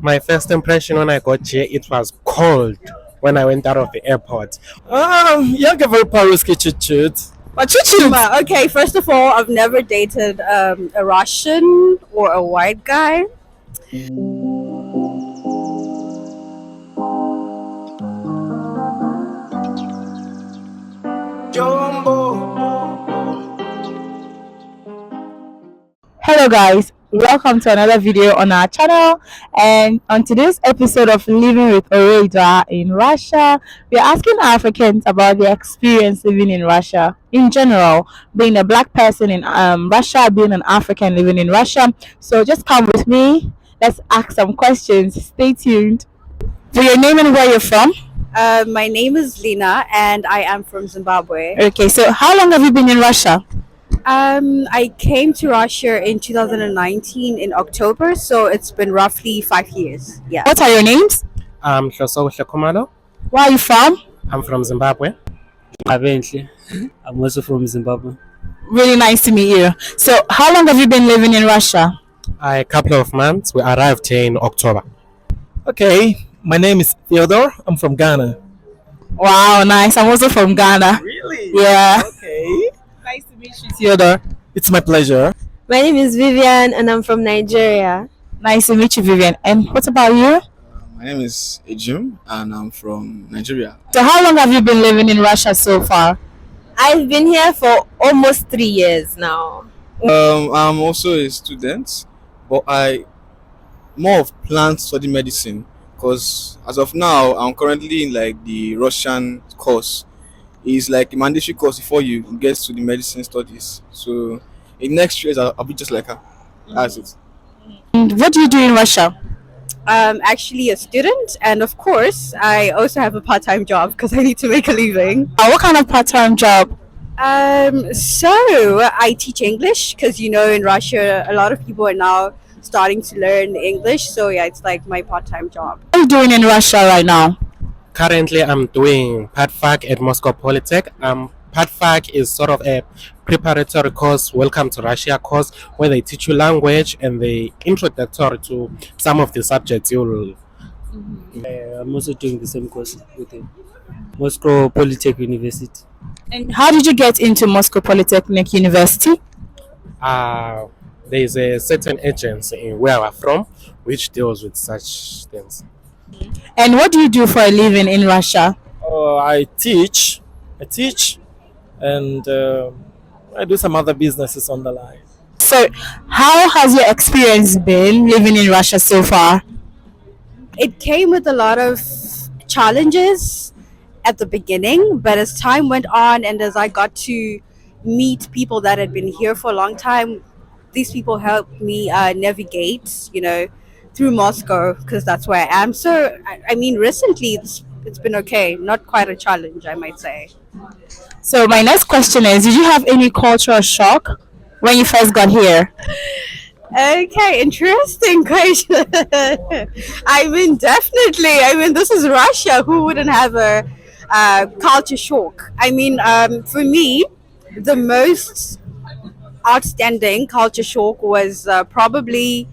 My first impression when I got here, it was cold when I went out of the airport. Yeah, give her Paruski chit. But chit. Okay, first of all, I've never dated a Russian or a white guy. Hello guys, welcome to another video on our channel, and on today's episode of Living with Oreida in Russia, we are asking Africans about their experience living in Russia in general, being a black person in Russia, being an African living in Russia. So just come with me, let's ask some questions. Stay tuned. For your name and where you're from? My name is Lina and I am from Zimbabwe. Okay, so how long have you been in Russia? I came to Russia in 2019 in October, so it's been roughly 5 years. Yeah. What are your names? Hlosobuhle Khumalo. Where are you from? I'm from Zimbabwe. Abentle. I'm also from Zimbabwe. Really nice to meet you. So how long have you been living in Russia? A couple of months. We arrived here in October. Okay, my name is Theodore. I'm from Ghana. Wow, nice. I'm also from Ghana. Really? Yeah. Okay. Nice to meet you, Theodore. It's my pleasure. My name is Vivian and I'm from Nigeria. Nice to meet you, Vivian. And what about you? My name is Ejim and I'm from Nigeria. So how long have you been living in Russia so far? I've been here for almost 3 years now. I'm also a student, but I more of plan to study medicine because as of now I'm currently in like the Russian course. It's like a mandatory course before you get to the medicine studies. So in next years I'll be just like her. That's it. And what do you do in Russia? I'm actually a student, and of course, I also have a part-time job because I need to make a living. What kind of part-time job? So I teach English because in Russia a lot of people are now starting to learn English. So yeah, it's like my part-time job. What are you doing in Russia right now? Currently, I'm doing PADFAC at Moscow Polytech. PADFAC is sort of a preparatory course, welcome to Russia course, where they teach you language and they introductory to some of the subjects you'll. I'm also doing the same course with him. Moscow Polytech University. And how did you get into Moscow Polytechnic University? There is a certain agency in where I'm from which deals with such things. And what do you do for a living in Russia? I teach, and I do some other businesses on the line. So how has your experience been living in Russia so far? It came with a lot of challenges at the beginning, but as time went on and as I got to meet people that had been here for a long time, these people helped me navigate, through Moscow because that's where I am. So, I mean, recently it's been okay. Not quite a challenge, I might say. So my next question is, did you have any cultural shock when you first got here? Okay, interesting question. Definitely. This is Russia. Who wouldn't have a culture shock? For me, the most outstanding culture shock was probably,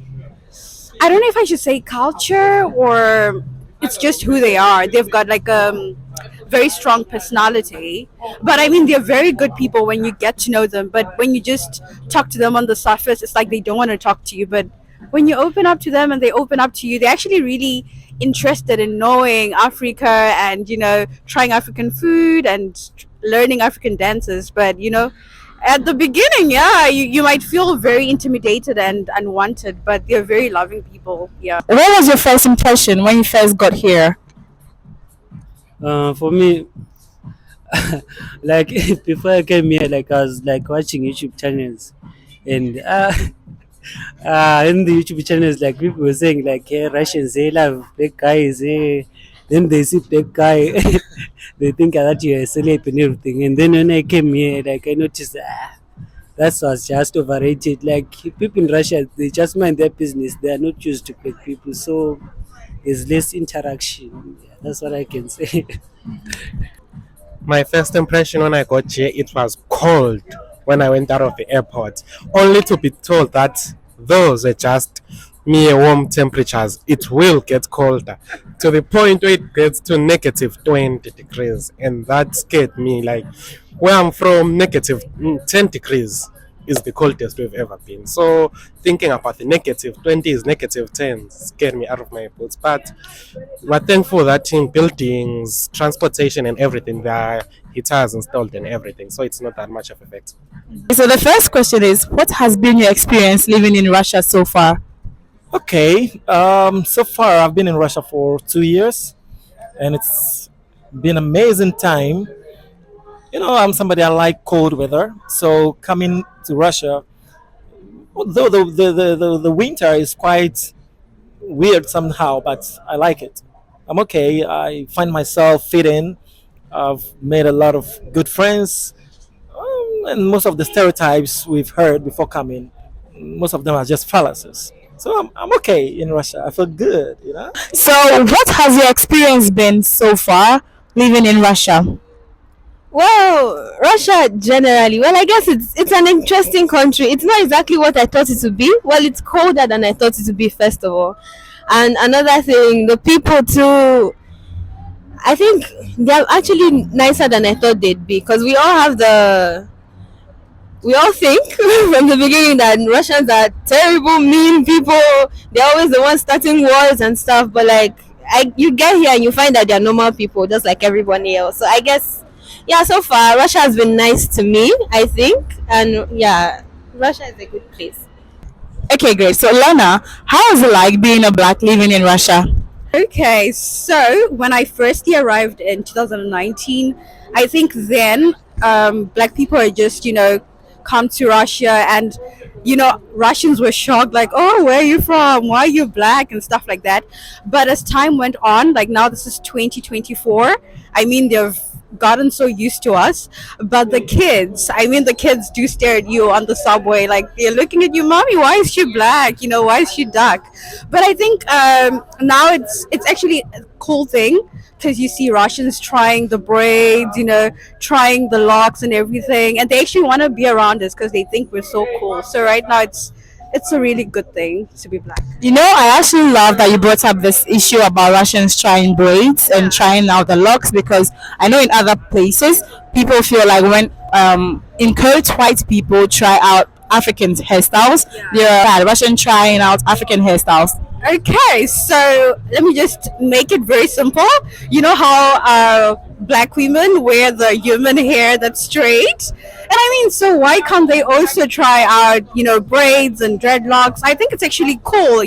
I don't know if I should say culture or it's just who they are. They've got like a very strong personality, but they're very good people when you get to know them. But when you just talk to them on the surface, it's like they don't want to talk to you. But when you open up to them and they open up to you, they're actually really interested in knowing Africa and trying African food and learning African dances. But at the beginning, yeah, you might feel very intimidated and unwanted, but they're very loving people. Yeah. What was your first impression when you first got here? For me, like before I came here, like I was like watching YouTube channels, and in the YouTube channels, like people were saying like, hey, Russians they love black guys, then they see black guy, they think that you're a celeb and everything. And then when I came here, like I noticed that was just overrated. Like people in Russia, they just mind their business. They are not used to black people, so there's less interaction. Yeah, that's what I can say. My first impression when I got here, it was cold when I went out of the airport, only to be told that those are just near warm temperatures, it will get colder to the point where it gets to negative 20 degrees. And that scared me. Like, where I'm from, negative 10 degrees is the coldest we've ever been. So, thinking about the negative 20 is negative 10 scared me out of my boots. But we're thankful that in buildings, transportation, and everything, there are heaters installed and everything. So, it's not that much of effect. So the first question is, what has been your experience living in Russia so far? Okay. So far, I've been in Russia for 2 years, and it's been amazing time. I'm somebody I like cold weather, so coming to Russia, although the winter is quite weird somehow, but I like it. I'm okay. I find myself fit in. I've made a lot of good friends, and most of the stereotypes we've heard before coming, most of them are just fallacies. So I'm okay in Russia. I feel good. So what has your experience been so far living in Russia? Well, Russia generally, well, I guess it's an interesting country. It's not exactly what I thought it would be. Well, it's colder than I thought it would be, first of all. And another thing, the people too, I think they're actually nicer than I thought they'd be, because we all think from the beginning that Russians are terrible, mean people. They're always the ones starting wars and stuff. But like, you get here and you find that they're normal people, just like everybody else. So I guess, yeah, so far Russia has been nice to me, I think, and yeah, Russia is a good place. Okay, great. So Lana, how is it like being a black living in Russia? Okay, so when I first arrived in 2019, I think then black people are just, come to Russia, and, Russians were shocked, like, oh, where are you from? Why are you black? And stuff like that. But as time went on, like now this is 2024, I mean, they've gotten so used to us. But the kids do stare at you on the subway, like they're looking at you, mommy, why is she black? Why is she dark? But I think now it's actually a cool thing, because you see Russians trying the braids, trying the locks and everything, and they actually want to be around us because they think we're so cool. So right now it's a really good thing to be black. I actually love that you brought up this issue about Russians trying braids and trying out the locks, because I know in other places people feel like when encourage white people try out African hairstyles, they're bad. Russian trying out African hairstyles. Okay, so let me just make it very simple. You know how black women wear the human hair that's straight? And I mean, so why can't they also try out, braids and dreadlocks? I think it's actually cool.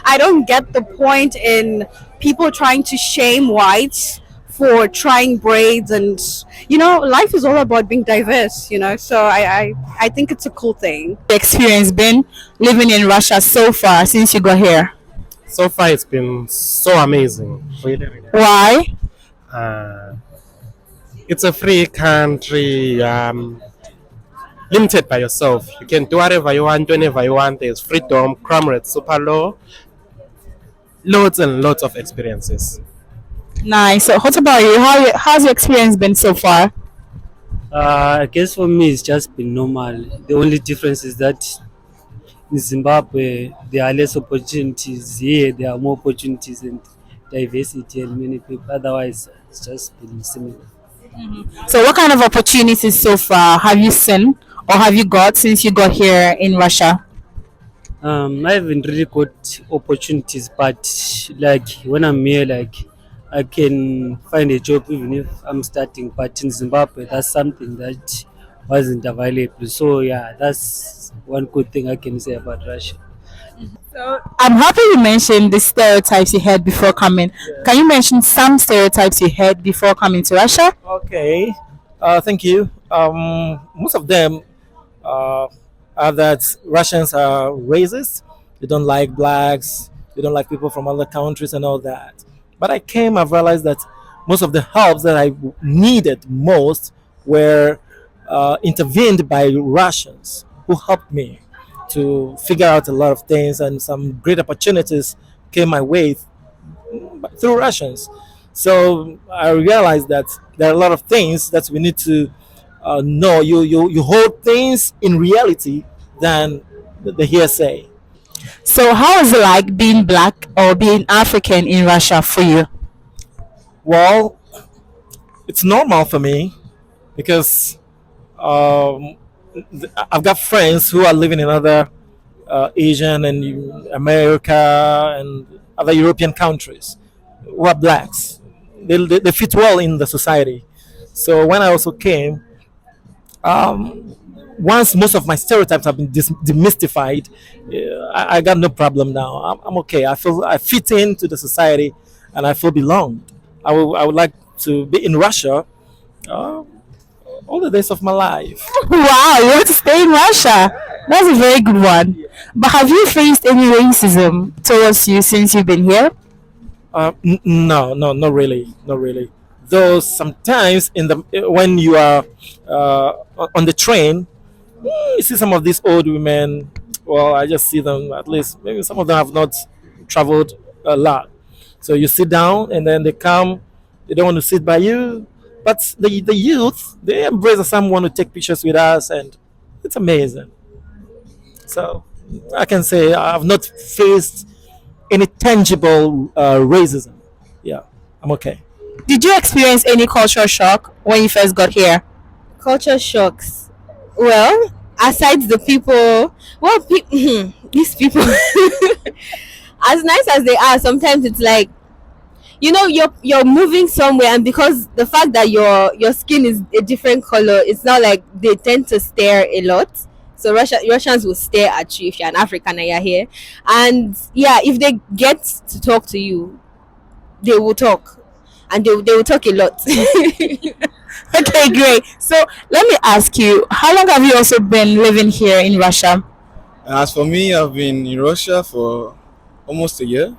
I don't get the point in people trying to shame whites for trying braids, and life is all about being diverse, so I think it's a cool thing. Experience been living in Russia so far since you got here? So far, it's been so amazing. Really, really. Why? Uh, it's a free country, limited by yourself. You can do whatever you want, whenever you want. There's freedom, crime rate super low, loads and loads of experiences. Nice. So what about you? How's your experience been so far? I guess for me it's just been normal. The only difference is that in Zimbabwe there are less opportunities. Here there are more opportunities and diversity and many people. Otherwise, it's just been similar. So what kind of opportunities so far have you seen or have you got since you got here in Russia? I haven't really got opportunities, but like when I'm here, like I can find a job even if I'm starting. But in Zimbabwe, that's something that wasn't available. So yeah, that's one good thing I can say about Russia. I'm happy you mentioned the stereotypes you had before coming. Can you mention some stereotypes you had before coming to Russia? Okay. Thank you. Most of them uh, are that Russians are racist. They don't like blacks. They don't like people from other countries and all that. But I've realized that most of the helps that I needed most were intervened by Russians who helped me to figure out a lot of things, and some great opportunities came my way through Russians. So I realized that there are a lot of things that we need to know. You hold things in reality than the hearsay. So, how is it like being black or being African in Russia for you? Well, it's normal for me because um, I've got friends who are living in other Asian and America and other European countries who are blacks. They fit well in the society. So when I also came, once most of my stereotypes have been demystified, I got no problem now. I'm okay. I fit into the society, and I feel belonged. I would like to be in Russia uh, all the days of my life. Wow, you want to stay in Russia? That's a very good one. But have you faced any racism towards you since you've been here? No, no, not really, not really. Though sometimes in the when you are uh, on the train, you see some of these old women. Well, I just see them. At least maybe some of them have not traveled a lot. So you sit down, and then they come. They don't want to sit by you, but the youth, they embrace someone to take pictures with us, and it's amazing. So I can say I've not faced any tangible racism. Yeah, I'm okay. Did you experience any cultural shock when you first got here? Culture shocks. Well, aside the people, well, these people, as nice as they are, sometimes it's like, you're moving somewhere, and because the fact that your skin is a different color, it's not like they tend to stare a lot. So Russians will stare at you if you're an African and you're here, and yeah, if they get to talk to you, they will talk, and they will talk a lot. Okay, great. So let me ask you, how long have you also been living here in Russia? As for me, I've been in Russia for almost a year,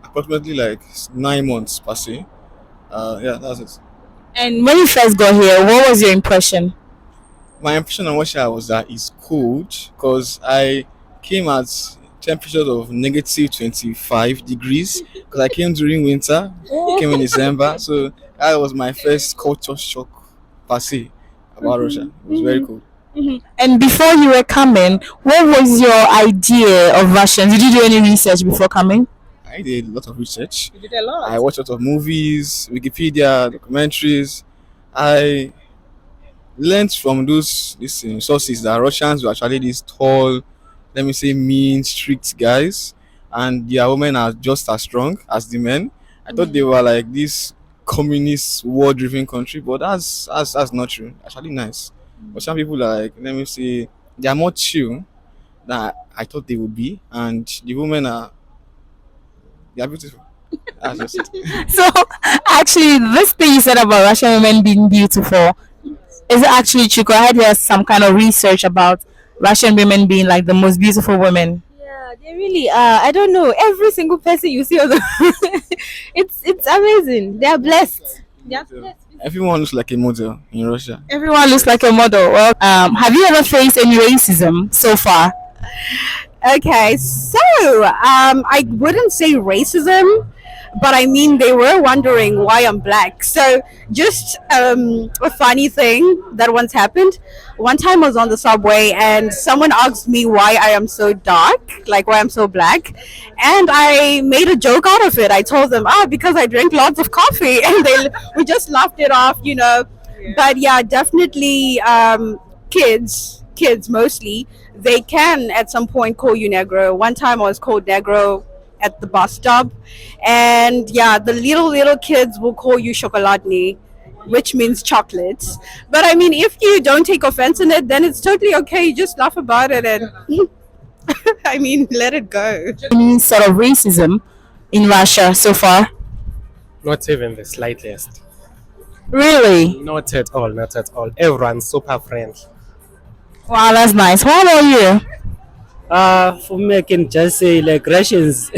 approximately like 9 months per se. Yeah, that's it. And when you first got here, what was your impression? My impression on Russia was that it's cold because I came at temperatures of negative 25 degrees because I came during winter, came in December. So that was my first culture shock per se about Russia. It was very cool. And before you were coming, what was your idea of Russians? Did you do any research before coming? I did a lot of research. You did a lot. I watched a lot of movies, Wikipedia, documentaries. I learned from these sources that Russians were actually these tall, let me say, mean, strict guys, and their women are just as strong as the men. I thought they were like this communist, war-driven country, but that's not true. Actually, nice. But some people are like, let me say, they are more chill than I thought they would be, and the women are they are beautiful. That's just it. So, actually, this thing you said about Russian women being beautiful, is it actually true? 'Cause I heard there's some kind of research about Russian women being like the most beautiful women. Yeah, they really are. I don't know. Every single person you see on the it's amazing. They are blessed. They are blessed. Everyone looks like a model in Russia. Everyone looks like a model. Well, have you ever faced any racism so far? Okay, so I wouldn't say racism, but I mean they were wondering why I'm black. So just a funny thing that once happened. One time I was on the subway and someone asked me why I am so dark, like why I'm so black, and I made a joke out of it. I told them, because I drink lots of coffee, and we just laughed it off, you know. But yeah, definitely kids mostly, they can at some point call you negro. One time I was called negro at the bus stop, and yeah, the little kids will call you chocolatni, which means chocolate. But I mean, if you don't take offense in it, then it's totally okay. You just laugh about it and I mean, let it go. Any sort of racism in Russia so far? Not even the slightest. Really? Not at all, not at all. Everyone's super friendly. Wow, that's nice. What about you? For me, I can just say like Russians,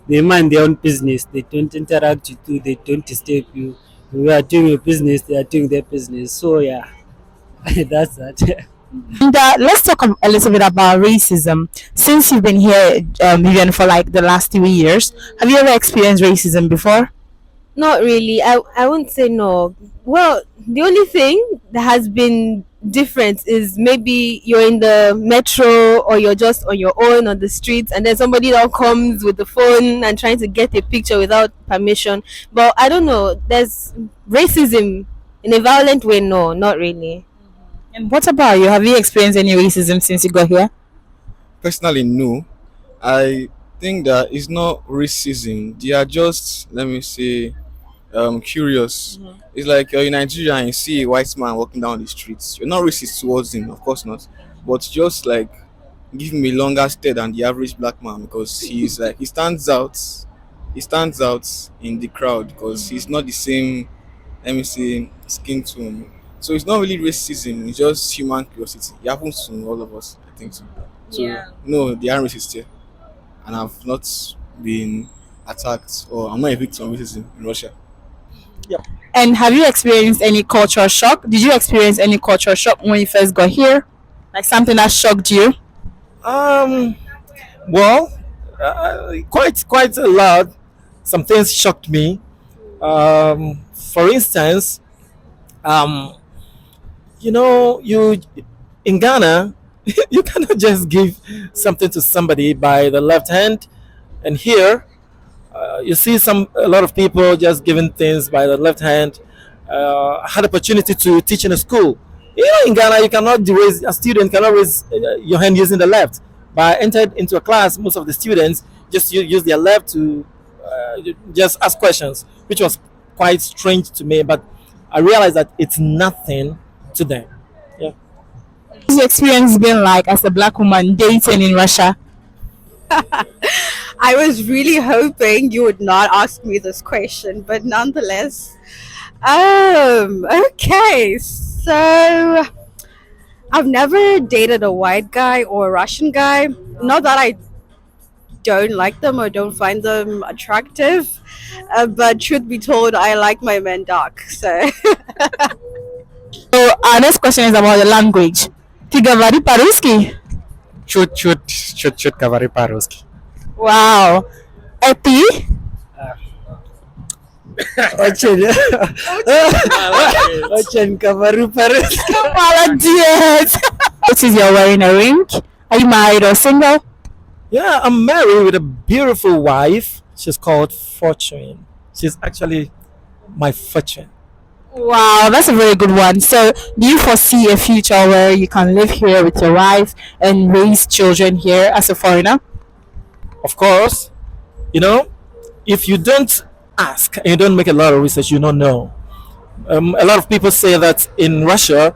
they mind their own business. They don't interact with you. They don't disturb you. You are doing your business. They are doing their business. So yeah, that's that. And let's talk a little bit about racism. Since you've been here, Vivian, for like the last 2 years, have you ever experienced racism before? Not really. I wouldn't say no. Well, the only thing that has been difference is maybe you're in the metro or you're just on your own on the streets, and then somebody now comes with the phone and trying to get a picture without permission. But I don't know, there's racism in a violent way. No, not really. And what about you? Have you experienced any racism since you got here? Personally, no. I think that it's not racism. They are just, let me say, curious. It's like you're in Nigeria and you see a white man walking down the streets. You're not racist towards him, of course not. But just like give him a longer stare than the average black man because he's like he stands out. He stands out in the crowd because he's not the same, let me say, skin tone. So it's not really racism. It's just human curiosity. It happens to all of us, I think so. So no, they aren't racist here, and I've not been attacked or I'm not a victim of racism in Russia. And have you experienced any cultural shock? Did you experience any cultural shock when you first got here? Like something that shocked you? Um, well, quite a lot. Some things shocked me. For instance, um, you in Ghana, you cannot just give something to somebody by the left hand, and here you see a lot of people just giving things by the left hand. I had opportunity to teach in a school. In Ghana, you cannot raise a student cannot raise your hand using the left. But I entered into a class, most of the students just use their left to just ask questions, which was quite strange to me. But I realized that it's nothing to them. Yeah. What's your experience been like as a black woman dating in Russia? I was really hoping you would not ask me this question, but nonetheless. Okay, so I've never dated a white guy or a Russian guy. Not that I don't like them or don't find them attractive, but truth be told, I like my men dark. So So our next question is about the language. Ты говори по-русски? Чуть-чуть говори по-русски. Wow. А ты? Очень, очень говорю по-русски. Молодец. What is you're wearing a ring? Are you married or single? Yeah, I'm married with a beautiful wife. She's called Fortune. She's actually my fortune. Wow, that's a very good one. So, do you foresee a future where you can live here with your wife and raise children here as a foreigner? Of course, if you don't ask and you don't make a lot of research, you don't know. A lot of people say that in Russia,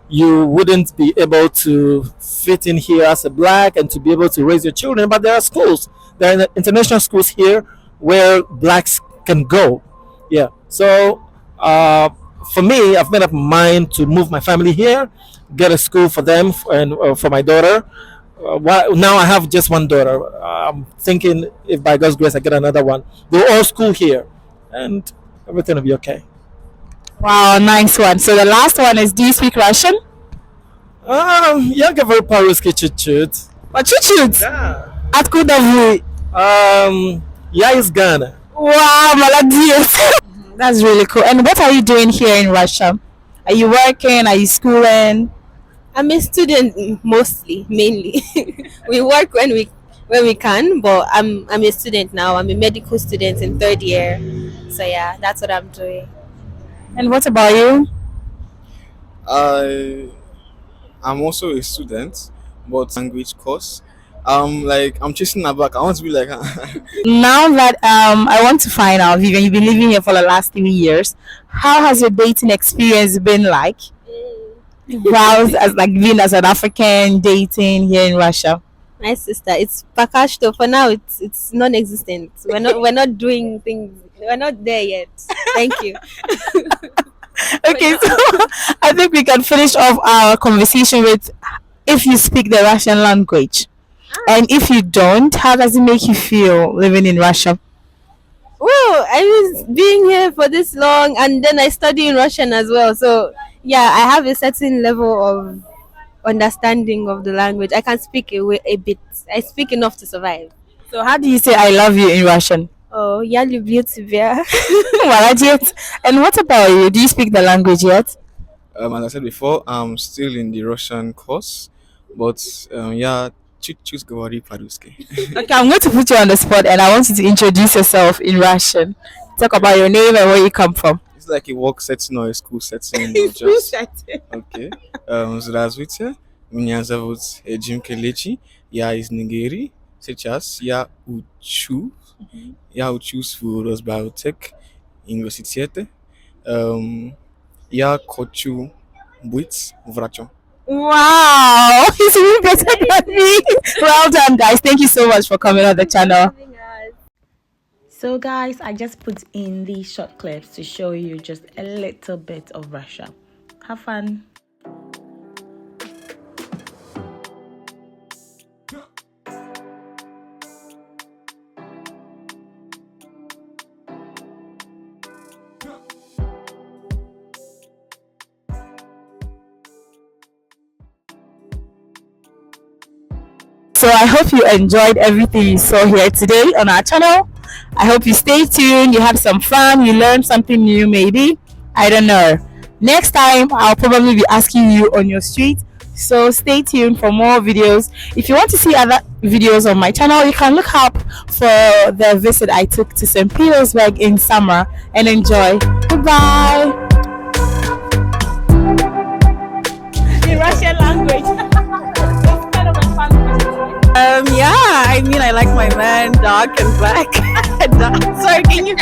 you wouldn't be able to fit in here as a black and to be able to raise your children. But there are schools, there are international schools here where blacks can go. Yeah. So for me, I've made up my mind to move my family here, get a school for them and for my daughter. Now I have just one daughter. I'm thinking if by God's grace I get another one. They're all school here, and everything will be okay. Wow, nice one. So, the last one is, do you speak Russian? Я говорю по-русски чуть-чуть. Or чуть-чуть? Да. Откуда вы? Я из Ghana. Wow, молодец. That's really cool. And what are you doing here in Russia? Are you working? Are you schooling? I'm a student mostly, mainly. We work when we can, but I'm a student now. I'm a medical student in third year. So yeah, that's what I'm doing. And what about you? I'm also a student, but language course. I'm chasing her back. I want to be like her. Now that I want to find out, Vivian, you've been living here for the last 3 years. How has your dating experience been like? Wow, as like being as an African dating here in Russia. My sister, it's pakashto. For now, it's non-existent. We're not doing things. We're not there yet. Thank you. Okay, so I think we can finish off our conversation with, if you speak the Russian language, and if you don't, how does it make you feel living in Russia? Well, I was being here for this long, and then I study in Russian as well. So yeah, I have a certain level of understanding of the language. I can speak a bit. I speak enough to survive. So how do you say I love you in Russian? Oh, я люблю тебя. Молодец. And what about you? Do you speak the language yet? As I said before, I'm still in the Russian course, but yeah, choose говори по-русски. Okay, I'm going to put you on the spot and I want you to introduce yourself in Russian. Talk about your name and where you come from. It's like a work setting or a school setting or just okay. Здравствуйте, меня зовут Джим Келечи, я из Нигерии. Сейчас я учусь в Росбиотек университете. Я хочу быть врачом. Wow, he's even better than me. Well done, guys. Thank you so much for coming on the channel. So, guys, I just put in these short clips to show you just a little bit of Russia. Have fun. So I hope you enjoyed everything you saw here today on our channel. I hope you stay tuned, you had some fun, you learned something new maybe. I don't know. Next time I'll probably be asking you on your street. So stay tuned for more videos. If you want to see other videos on my channel, you can look up for the visit I took to St. Petersburg in summer and enjoy. Goodbye. In Russian language. Yeah, I mean, I like my man dark and black. Sorry, can you?